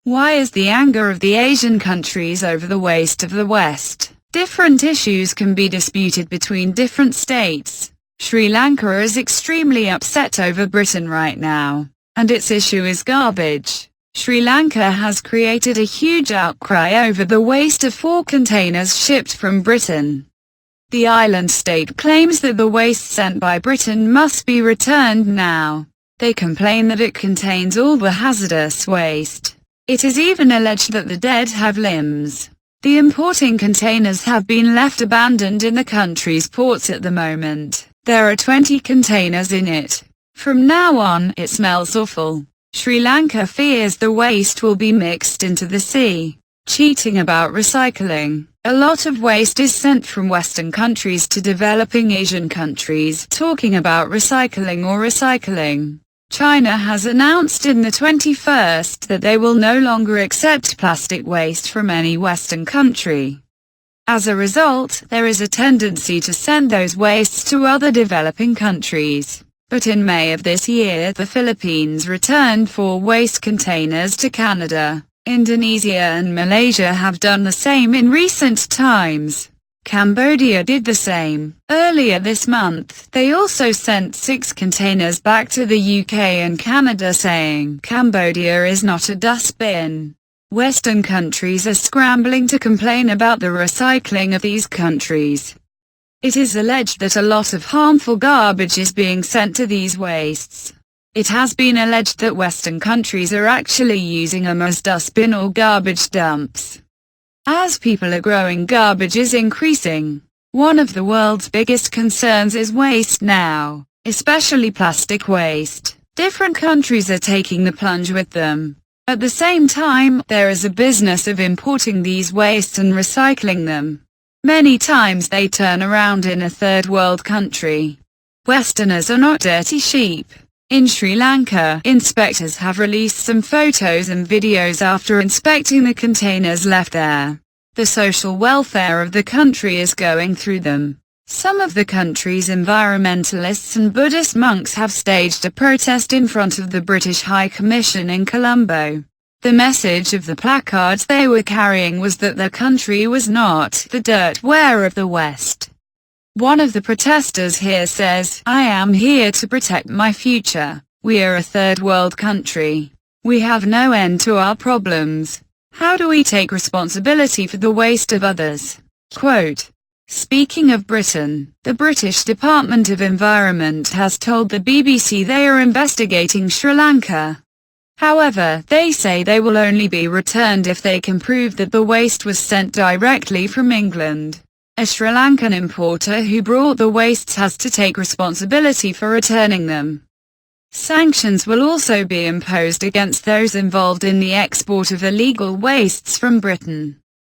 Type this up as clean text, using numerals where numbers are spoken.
Why is the anger of the Asian countries over the waste of the West? Different issues can be disputed between different states. Sri Lanka is extremely upset over Britain right now, and its issue is garbage. Sri Lanka has created a huge outcry over the waste of 4 containers shipped from Britain. The island state claims that the waste sent by Britain must be returned now. They complain that it contains all the hazardous waste. It is even alleged that the dead have limbs. The importing containers have been left abandoned in the country's ports at the moment. There are 20 containers in it. From now on, it smells awful. Sri Lanka fears the waste will be mixed into the sea. Cheating about recycling. A lot of waste is sent from Western countries to developing Asian countries. Talking about recycling or recycling. China has announced in the 21st that they will no longer accept plastic waste from any Western country. As a result, there is a tendency to send those wastes to other developing countries. But in May of this year, the Philippines returned 4 waste containers to Canada. Indonesia and Malaysia have done the same in recent times. Cambodia did the same. Earlier this month, they also sent 6 containers back to the UK and Canada saying, Cambodia is not a dustbin. Western countries are scrambling to complain about the recycling of these countries. It is alleged that a lot of harmful garbage is being sent to these wastes. It has been alleged that Western countries are actually using them as dustbin or garbage dumps. As people are growing, garbage is increasing. One of the world's biggest concerns is waste now, especially plastic waste. Different countries are taking the plunge with them. At the same time, there is a business of importing these wastes and recycling them. Many times they turn around in a third world country. Westerners are not dirty sheep. In Sri Lanka, inspectors have released some photos and videos after inspecting the containers left there. The social welfare of the country is going through them. Some of the country's environmentalists and Buddhist monks have staged a protest in front of the British High Commission in Colombo. The message of the placards they were carrying was that their country was not the dirtware of the West. One of the protesters here says, I am here to protect my future. We are a third world country. We have no end to our problems. How do we take responsibility for the waste of others? Quote, speaking of Britain, the British Department of Environment has told the BBC they are investigating Sri Lanka. However, they say they will only be returned if they can prove that the waste was sent directly from England. A Sri Lankan importer who brought the wastes has to take responsibility for returning them. Sanctions will also be imposed against those involved in the export of illegal wastes from Britain.